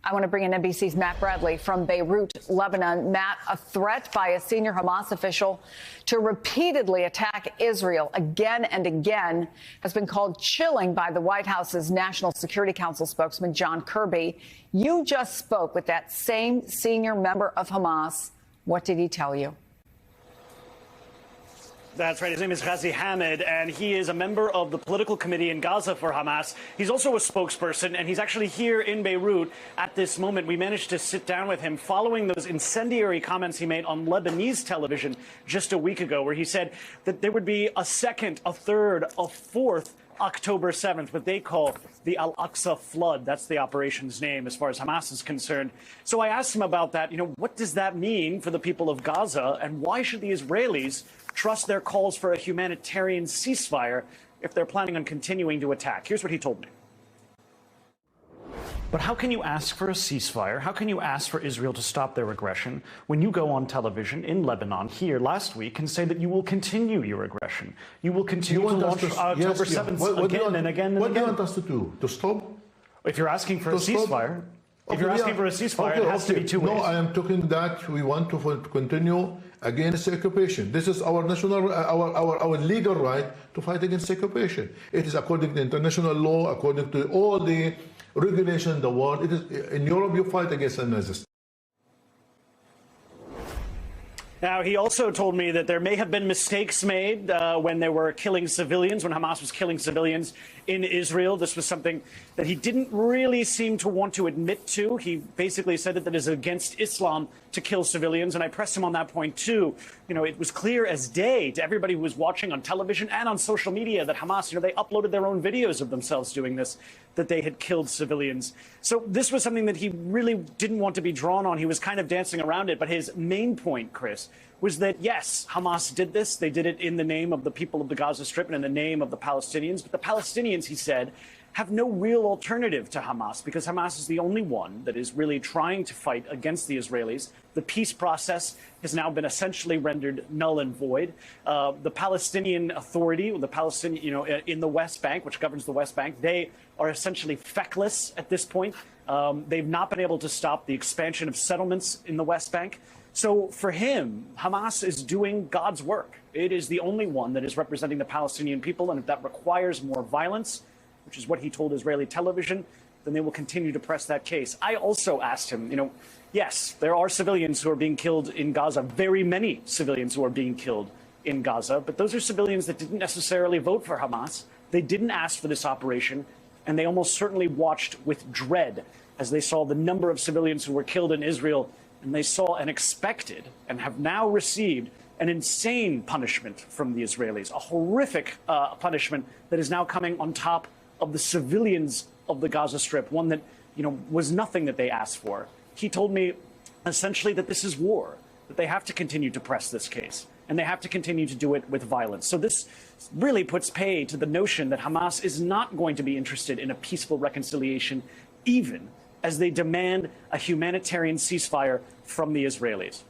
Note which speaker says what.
Speaker 1: I want to bring in NBC's Matt Bradley from Beirut, Lebanon. Matt, a threat by a senior Hamas official to repeatedly attack Israel again and again has been called chilling by the White House's National Security Council spokesman, John Kirby. You just spoke with that same senior member of Hamas. What did he tell you?
Speaker 2: That's right. His name is Ghazi Hamid, and he is a member of the political committee in Gaza for Hamas. He's also a spokesperson, and he's actually here in Beirut at this moment. We managed to sit down with him following those incendiary comments he made on Lebanese television just a week ago, where he said that there would be a second, a third, a fourth October 7th, what they call the Al-Aqsa flood. That's the operation's name as far as Hamas is concerned. So I asked him about that. What does that mean for the people of Gaza, and why should the Israelis trust their calls for a humanitarian ceasefire if they're planning on continuing to attack? Here's what he told me. But how can you ask for a ceasefire? How can you ask for Israel to stop their aggression when you go on television in Lebanon here last week and say that you will continue your aggression? You will continue to launch October 7th again and again and again.
Speaker 3: What do you want us to do? To stop?
Speaker 2: If you're asking for a ceasefire, it has to be two ways.
Speaker 3: No, I am talking that we want to continue against the occupation. This is our national, our legal right to fight against the occupation. It is according to international law, according to all the regulation in the world. It is in Europe you fight against the Nazis.
Speaker 2: Now, he also told me that there may have been mistakes made when they were killing civilians, when Hamas was killing civilians in Israel. This was something that he didn't really seem to want to admit to. He basically said that it is against Islam to kill civilians, and I pressed him on that point too. It was clear as day to everybody who was watching on television and on social media that Hamas, they uploaded their own videos of themselves doing this, that they had killed civilians. So this was something that he really didn't want to be drawn on. He was kind of dancing around it. But his main point, Chris, was that, yes, Hamas did this. They did it in the name of the people of the Gaza Strip and in the name of the Palestinians. But the Palestinians, he said, have no real alternative to Hamas, because Hamas is the only one that is really trying to fight against the Israelis. The peace process has now been essentially rendered null and void. The Palestinian Authority, the Palestinian, in the West Bank, which governs the West Bank, they are essentially feckless at this point. They've not been able to stop the expansion of settlements in the West Bank. So for him, Hamas is doing God's work. It is the only one that is representing the Palestinian people, and if that requires more violence, which is what he told Israeli television, then they will continue to press that case. I also asked him, yes, there are civilians who are being killed in Gaza, very many civilians who are being killed in Gaza, but those are civilians that didn't necessarily vote for Hamas. They didn't ask for this operation, and they almost certainly watched with dread as they saw the number of civilians who were killed in Israel, and they saw and expected and have now received an insane punishment from the Israelis, a horrific punishment that is now coming on top of the civilians of the Gaza Strip, one that, was nothing that they asked for. He told me essentially that this is war, that they have to continue to press this case, and they have to continue to do it with violence. So this really puts pay to the notion that Hamas is not going to be interested in a peaceful reconciliation, even as they demand a humanitarian ceasefire from the Israelis.